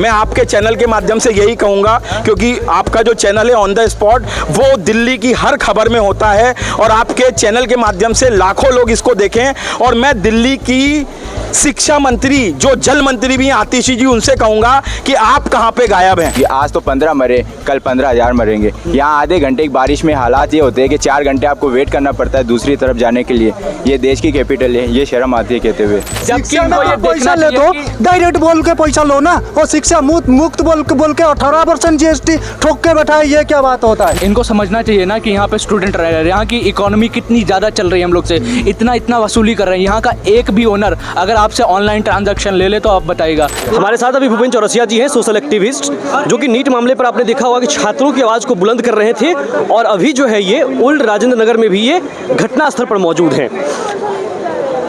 मैं आपके चैनल के माध्यम से यही कहूँगा, क्योंकि आपका जो चैनल है ऑन द स्पॉट वो दिल्ली की हर खबर में होता है और आपके चैनल के माध्यम से लाखों लोग इसको देखें। और मैं दिल्ली की शिक्षा मंत्री, जो जल मंत्री भी हैं आतिशी जी, उनसे कहूँगा कि आप कहाँ पे गायब हैं। कि आज तो 15 मरे, कल 15,000 मरेंगे। यहाँ आधे घंटे की बारिश में हालात ये होते हैं कि 4 घंटे आपको वेट करना पड़ता है दूसरी तरफ जाने के लिए। ये देश की कैपिटल है, ये शर्म आती है कहते हुए। शिक्षा में तो पैसा ले दो, डायरेक्ट बोल के पैसा लो ना, और शिक्षा मुक्त बोल के 18% GST ठोक के बैठा है, ये क्या बात होता है? इनको समझना चाहिए ना कि यहाँ पे स्टूडेंट रह रहे हैं, यहाँ की इकोनॉमी कितनी ज़्यादा चल रही है, हम लोग से इतना वसूली कर रहे हैं। यहाँ का एक भी ओनर अगर आपसे ऑनलाइन ट्रांजैक्शन ले ले तो आप बताइएगा। हमारे साथ अभी भूपेन चौरसिया जी हैं, सोशल एक्टिविस्ट, जो कि नीट मामले पर आपने देखा होगा कि छात्रों की आवाज़ को बुलंद कर रहे थे, और अभी जो है ये ओल्ड राजेंद्र नगर में भी ये घटनास्थल पर मौजूद हैं।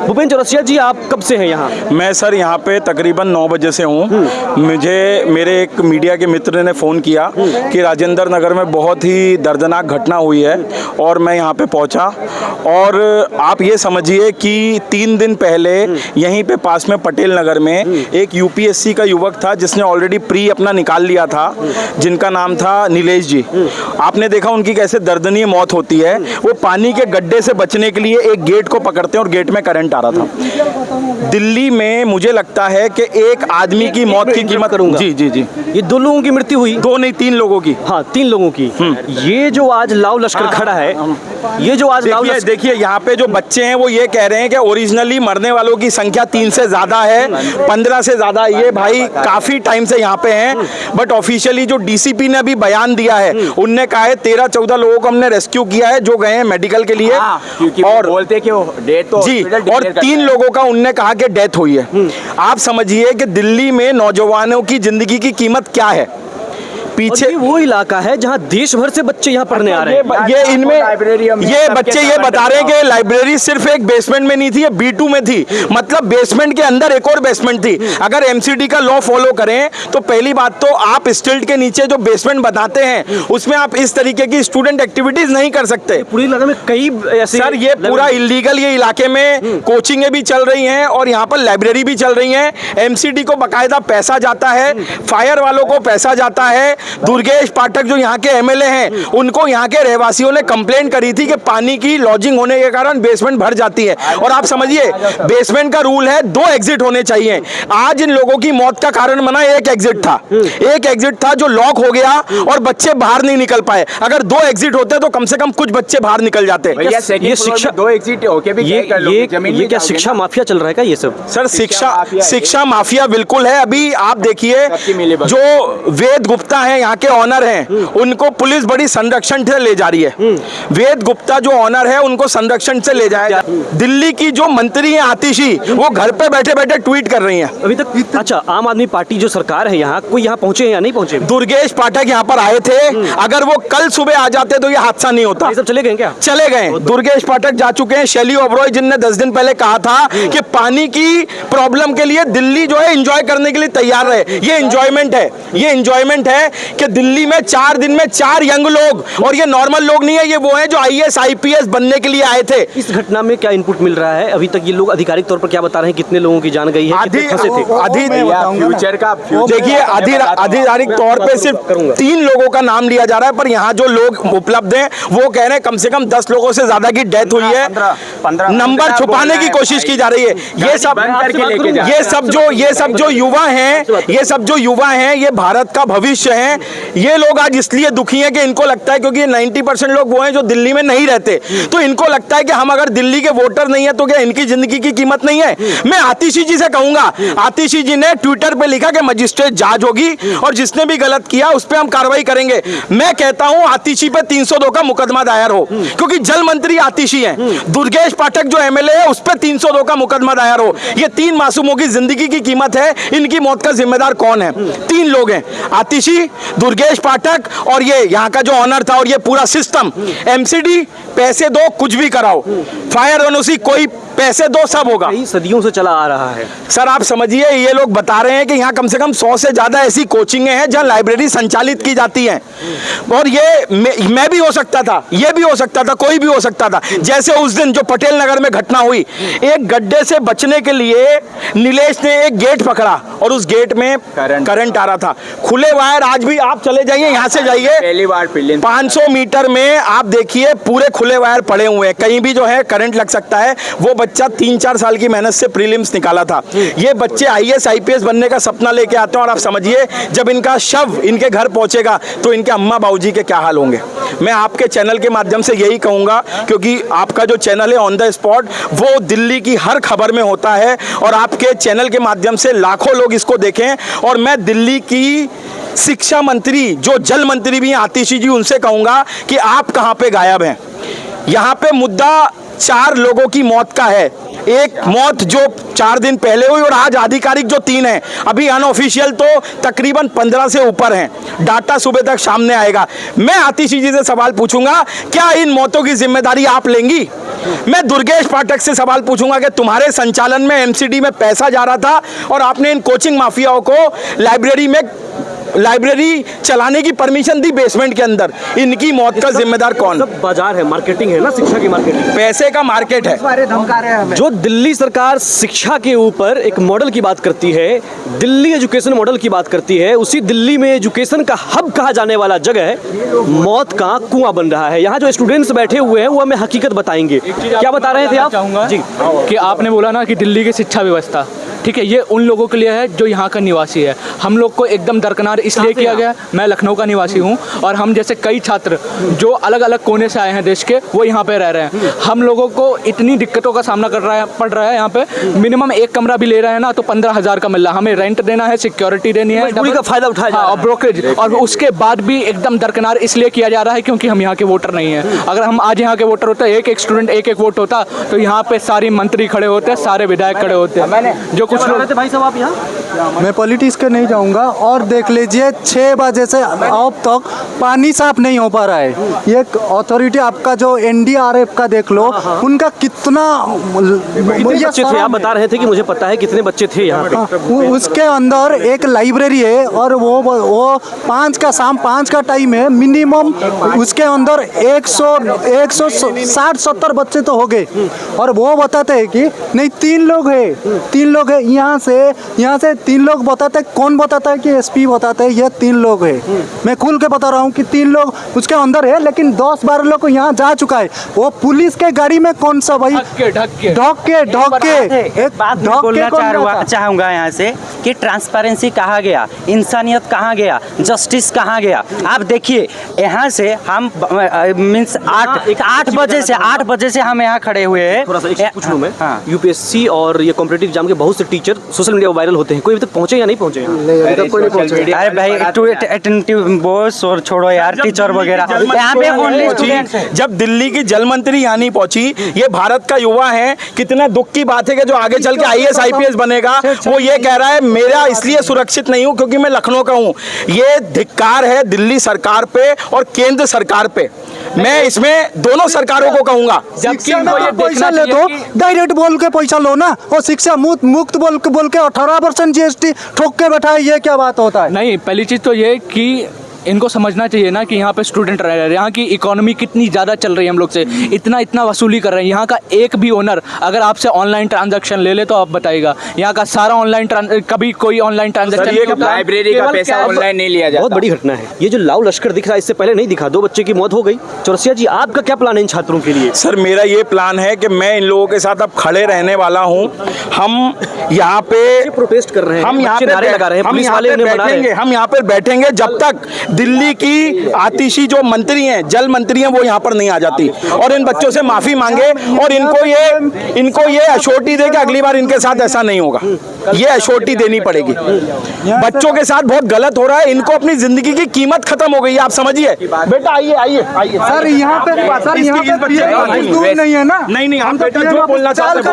भूपेन चौरसिया जी, आप कब से हैं यहाँ? मैं सर यहाँ पे तकरीबन 9 बजे से हूँ। मुझे मेरे एक मीडिया के मित्र ने फ़ोन किया कि राजेंद्र नगर में बहुत ही दर्दनाक घटना हुई है, और मैं यहाँ पे पहुँचा। और आप ये समझिए कि 3 दिन पहले यहीं पे पास में पटेल नगर में एक UPSC का युवक था जिसने ऑलरेडी प्री अपना निकाल लिया था, जिनका नाम था नीलेश जी। आपने देखा उनकी कैसे दर्दनीय मौत होती है। वो पानी के गड्ढे से बचने के लिए एक गेट को पकड़ते हैं और गेट में करंट आ रहा था। दिल्ली में मुझे लगता है कि एक आदमी की मौत की कीमत करूंगा। जी जी जी, ये 2 लोगों की मृत्यु हुई? 2 नहीं 3 लोगों की। हाँ, 3 लोगों की। ये जो आज लाव लश्कर खड़ा है, ये जो आज लाव लश्कर, देखिए यहाँ पे जो बच्चे हैं वो ये कह रहे हैं कि ओरिजिनली मरने वालों की संख्या 3 से ज़्यादा है, 15 से ज़्यादा। ये भाई काफ़ी टाइम से यहाँ पे हैं, बट ऑफिशियली जो DCP ने अभी बयान दिया है, उनने कहा है 13-14 लोगों को हमने रेस्क्यू किया है जो गए हैं मेडिकल के लिए। और बोलते कि वो डेथ तो जी, और 3 लोगों का उनने कहा कि डेथ हुई है। आप समझिए कि दिल्ली में नौजवानों की जिंदगी की कीमत क्या है। पीछे वो इलाका है जहां देश भर से बच्चे यहां पढ़ने आ रहे हैं। ये इनमें ये बच्चे ये बता रहे हैं कि लाइब्रेरी सिर्फ एक बेसमेंट में नहीं थी, ये B2 में थी। मतलब बेसमेंट के अंदर एक और बेसमेंट थी। अगर MCD का लॉ फॉलो करें तो पहली बात तो आप स्टिल्ट के नीचे जो बेसमेंट बताते हैं उसमें आप इस तरीके की स्टूडेंट एक्टिविटीज नहीं कर सकते। पूरी इलाके में कई ऐसे सर ये पूरा इलीगल, ये इलाके में कोचिंगें भी चल रही हैं और यहाँ पर लाइब्रेरी भी चल रही हैं। MCD को बाकायदा पैसा जाता है, फायर वालों को पैसा जाता है। दुर्गेश पाठक जो यहाँ के MLA हैं, उनको यहाँ के रहवासियों ने कंप्लेंट करी थी कि पानी की लॉजिंग होने के कारण बेसमेंट भर जाती है। और आप समझिए बेसमेंट का रूल है 2 एग्जिट होने चाहिए। आज इन लोगों की मौत का कारण बना एक एग्जिट था जो लॉक हो गया और बच्चे बाहर नहीं निकल पाए। अगर 2 एग्जिट होते तो कम से कम कुछ बच्चे बाहर निकल जाते। ये शिक्षा 2 एग्जिट होके भी ये क्या शिक्षा माफिया चल रहा है क्या ये सब? सर शिक्षा माफिया बिल्कुल है। अभी आप देखिए जो वेद गुप्ता है यहाँ के ऑनर हैं, उनको पुलिस बड़ी संरक्षण से ले जा रही है। वेद गुप्ता जो ऑनर है उनको संरक्षण से ले जाया। दिल्ली की जो मंत्री है आतिशी, वो घर पे बैठे बैठे ट्वीट कर रही हैं अभी तक। अच्छा, आम आदमी पार्टी जो सरकार है यहाँ, कोई यहाँ पहुंचे या नहीं पहुंचे? दुर्गेश पाठक यहाँ पर आए थे, अगर वो कल सुबह आ जाते तो ये हादसा नहीं होता। ये सब चले गए क्या? चले गए। दुर्गेश पाठक जा चुके हैं। शैली ओबरॉय जिनने 10 दिन पहले कहा था कि पानी की प्रॉब्लम के लिए दिल्ली जो है एंजॉय करने के लिए तैयार है। ये एंजॉयमेंट है कि दिल्ली में 4 दिन में 4 यंग लोग, और ये नॉर्मल लोग नहीं है, ये वो हैं जो IAS IPS बनने के लिए आए थे। इस घटना में क्या इनपुट मिल रहा है अभी तक? ये लोग आधिकारिक तौर पर क्या बता रहे हैं? कितने लोगों की जान गई है? फ्यूचर का देखिए आधिकारिक तौर पे सिर्फ 3 लोगों का नाम लिया जा रहा है, पर यहाँ जो लोग उपलब्ध हैं वो कह रहे हैं कम से कम 10 लोगों से ज्यादा की डेथ हुई है। नंबर छुपाने की कोशिश की जा रही है। ये सब जो युवा हैं, ये भारत का भविष्य हैं। ये लोग आज इसलिए दुखी हैं कि इनको लगता है, क्योंकि 90% लोग वो हैं जो दिल्ली में नहीं रहते, तो इनको लगता है कि हम अगर दिल्ली के वोटर नहीं है तो क्या इनकी जिंदगी की कीमत नहीं है। मैं आतिशी जी से कहूंगा, आतिशी जी ने ट्विटर पे लिखा कि मजिस्ट्रेट जांच होगी और जिसने भी गलत किया उस पर हम कार्रवाई करेंगे। मैं कहता हूं आतिशी पे 302 का मुकदमा दायर हो, क्योंकि जल मंत्री आतिशी हैं। दुर्गेश पाठक जो MLA है उस पर 302 का मुकदमा दायर हो। ये 3 मासूमों की जिंदगी की कीमत है। इनकी मौत का जिम्मेदार कौन है? 3 लोग हैं, आतिशी, दुर्गेश पाठक और ये यहाँ का जो ऑनर था, और ये पूरा सिस्टम। MCD पैसे दो, कुछ भी कराओ। फायर एनओसी कोई पैसे दो सब होगा। कई सदियों से चला आ रहा है। सर आप समझिए, ये लोग बता रहे हैं कि यहाँ कम से कम 100 से ज़्यादा ऐसी कोचिंगें हैं जहाँ लाइब्रेरी संचालित की जाती हैं, और ये मैं भी हो सकता था, ये भी हो सकता था, कोई भी हो सकता था। जैसे उस दिन जो पटेल नगर में घटना हुई, एक गड्ढे से बचने के लिए नीलेश ने एक गेट पकड़ा और उस गेट में करंट आ रहा था, खुले वायर। आज भी आप चले जाइए, यहाँ से जाइए, पहली बार 500 मीटर में आप देखिए पूरे खुले वायर पड़े हुए हैं, कहीं भी जो है करंट लग सकता है। वो बच्चा 3-4 साल की मेहनत से प्रीलिम्स निकाला था। ये बच्चे IAS IPS बनने का सपना लेके आते हैं, और आप समझिए जब इनका शव इनके घर पहुंचेगा तो इनके अम्मा बाबूजी के क्या हाल होंगे। मैं आपके चैनल के माध्यम से यही कहूंगा, क्योंकि आपका जो चैनल है ऑन द स्पॉट, वो दिल्ली की हर खबर में होता है, और आपके चैनल के माध्यम से लाखों लोग इसको देखें। और मैं दिल्ली की शिक्षा मंत्री, जो जल मंत्री भी हैं आतिशी जी, उनसे कहूंगा कि आप कहां पे गायब हैं। यहां पे मुद्दा 4 लोगों की मौत का है, एक मौत जो 4 दिन पहले हुई और आज आधिकारिक जो 3 हैं, अभी अनऑफिशियल तो तकरीबन 15 से ऊपर हैं। डाटा सुबह तक सामने आएगा। मैं आतिशी जी से सवाल पूछूंगा, क्या इन मौतों की जिम्मेदारी आप लेंगी? मैं दुर्गेश पाठक से सवाल पूछूंगा कि तुम्हारे संचालन में MCD में पैसा जा रहा था और आपने इन कोचिंग माफियाओं को लाइब्रेरी चलाने की परमिशन दी बेसमेंट के अंदर, इनकी मौत का जिम्मेदार कौन? सब बाजार है, मार्केटिंग है ना, शिक्षा की मार्केटिंग, पैसे का मार्केट है। जो दिल्ली सरकार शिक्षा के ऊपर एक मॉडल की बात करती है, दिल्ली एजुकेशन मॉडल की बात करती है, उसी दिल्ली में एजुकेशन का हब कहा जाने वाला जगह मौत का कुआं बन रहा है। यहाँ जो स्टूडेंट्स बैठे हुए हैं वो हमें हकीकत बताएंगे। क्या बता रहे थे आप? चाहूँगा जी, कि आपने बोला ना कि दिल्ली की शिक्षा व्यवस्था, ठीक है, ये उन लोगों के लिए है जो यहाँ का निवासी है। हम लोग को एकदम दरकिनार इसलिए किया गया, मैं लखनऊ का निवासी हूँ, और हम जैसे कई छात्र जो अलग अलग कोने से आए हैं देश के, वो यहाँ पे रह रहे हैं। हम लोगों को इतनी दिक्कतों का सामना पड़ रहा है। यहाँ पे मिनिमम एक कमरा भी ले रहे हैं ना तो 15,000 का मिल रहा है, हमें रेंट देना है, सिक्योरिटी देनी है, मजबूरी का फायदा उठाया जा रहा है। और ब्रोकरेज, और उसके बाद भी एकदम दरकिनार इसलिए किया जा रहा है क्योंकि हम यहाँ के वोटर नहीं हैं। अगर हम आज यहाँ के वोटर होते, एक स्टूडेंट एक वोट होता, तो यहाँ पे सारे मंत्री खड़े होते, सारे विधायक खड़े होते। जो कुछ लोग, भाई साहब आप यहाँ, मैं पॉलिटिक्स के नहीं जाऊंगा। और देख लीजिए 6 बजे से अब तक पानी साफ नहीं हो पा रहा है। ये अथॉरिटी आपका जो NDRF का देख लो, उनका कितना बच्चे थे? आप बता रहे थे कि मुझे पता है कितने बच्चे थे यहाँ पे। उसके अंदर एक लाइब्रेरी है, और वो 5 का शाम 5 का टाइम है मिनिमम। उसके अंदर 160-70 बच्चे तो हो गए, और वो बताते हैं कि नहीं 3 लोग है। यहाँ से 3 लोग बताते हैं। कौन बताता है? कि SP बताते हैं ये 3 लोग है। मैं खुल के बता रहा हूँ कि 3 लोग उसके अंदर है, लेकिन 10-12 लोग यहाँ जा चुका है। वो पुलिस के गाड़ी में कौन सा भाई ढक के एक बात बोलना चाहूँगा यहाँ से कि ट्रांसपेरेंसी कहाँ गया, इंसानियत कहाँ गया, जस्टिस कहाँ गया। आप देखिए यहाँ से हम मीन्स 8 बजे से हम यहाँ खड़े हुए हैं। थोड़ा सा एक चीज़ पूछ लूँ मैं, UPSC और ये कॉम्पिटिटिव एग्जाम के बहुत से टीचर सोशल मीडिया वायरल होते हैं, कोई अभी तक पहुँचे या नहीं पहुँचे? अरे भाई अटेंटिव बॉस और छोड़ो यार, टीचर वगैरह यहाँ पे ओनली स्टूडेंट्स हैं। जब दिल्ली की जल मंत्री यहाँ नहीं पहुंची, ये भारत का युवा है, कितना दुख की बात है कि जो आगे चल के IAS IPS बनेगा, वो ये कह रहा है मेरा इसलिए सुरक्षित नहीं हूँ क्योंकि मैं लखनऊ का हूँ। ये धिक्कार है दिल्ली सरकार पे और केंद्र सरकार पे। मैं इसमें दोनों सरकारों को कहूंगा, जबकि पैसा ले दो, डायरेक्ट बोल के पैसा लो ना, और शिक्षा मुक्त बोल के 18% GST ठोक के बैठा है। ये क्या बात होता है? नहीं, पहली चीज़ तो ये कि इनको समझना चाहिए ना कि यहाँ पे स्टूडेंट रह रहे हैं, यहाँ की इकोनॉमी कितनी ज़्यादा चल रही है, हम लोग से इतना वसूली कर रहे हैं। यहाँ का एक भी ओनर अगर आपसे ऑनलाइन ट्रांजैक्शन ले ले तो आप बताइएगा, यहाँ का सारा ऑनलाइन कभी कोई ऑनलाइन ट्रांजैक्शन, लाइब्रेरी का पैसा ऑनलाइन नहीं लिया जाता। बहुत बड़ी घटना है ये जो लाव लश्कर दिख रहा है, इससे पहले नहीं दिखा, 2 बच्चे की मौत हो गई। चौरसिया जी, आपका क्या प्लान है इन छात्रों के लिए? सर मेरा ये प्लान है कि मैं इन लोगों के साथ अब खड़े रहने वाला हूँ। हम यहाँ पे प्रोटेस्ट कर रहे हैं, हम यहाँ पे नारे लगा रहे हैं, पुलिस वाले उन्हें मना रहे हैं। हम यहाँ पर बैठेंगे जब तक दिल्ली की आतिशी जो मंत्री हैं, जल मंत्री हैं, वो यहाँ पर नहीं आ जाती, और इन बच्चों से माफी मांगे और इनको ये अश्योरिटी दे कि अगली बार इनके साथ ऐसा नहीं होगा। ये अश्योरिटी देनी पड़ेगी। बच्चों के साथ बहुत गलत हो रहा है, इनको अपनी जिंदगी की कीमत खत्म हो गई है। आप समझिए बेटा, आइए सर यहाँ पे नहीं है ना। नहीं हम बेटा जो बोलना चाहते हैं,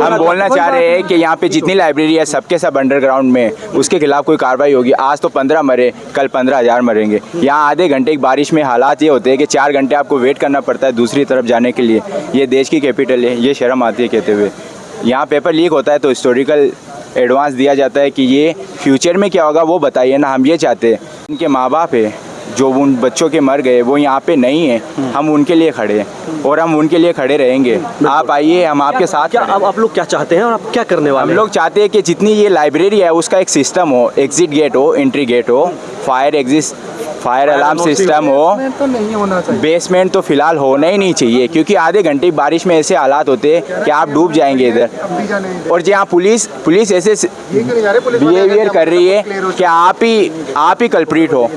हम बोलना चाह रहे हैं कि यहाँ पे जितनी लाइब्रेरी है सबके सब अंडरग्राउंड में, उसके खिलाफ कोई कार्रवाई होगी। आज तो 15 मरे, कल 15,000 15,000 मरेंगे। यहाँ आधे घंटे की बारिश में हालात ये होते हैं कि 4 घंटे आपको वेट करना पड़ता है दूसरी तरफ जाने के लिए। ये देश की कैपिटल है, ये शर्म आती है कहते हुए। यहाँ पेपर लीक होता है तो हिस्टोरिकल एडवांस दिया जाता है कि ये फ्यूचर में क्या होगा वो बताइए ना। हम ये चाहते हैं, उनके माँ बाप है जो उन बच्चों के मर गए वो यहाँ पे नहीं है, हम उनके लिए खड़े हैं और हम उनके लिए खड़े रहेंगे। आप आइए, हम आपके साथ क्या खड़े हैं। अब आप लोग क्या चाहते हैं और आप क्या करने हम वाले हैं? लोग चाहते हैं कि जितनी ये लाइब्रेरी है उसका एक सिस्टम हो, एग्जिट गेट हो, एंट्री गेट हो, फायर अलार्म सिस्टम हो। तो नहीं होना चाहिए। बेसमेंट तो फिलहाल होना ही नहीं चाहिए क्योंकि आधे घंटे की बारिश में ऐसे हालात होते हैं कि आप डूब जाएंगे इधर। और जहाँ पुलिस ऐसे बिहेवियर कर रही है कि आप ही कल्प्रिट हो।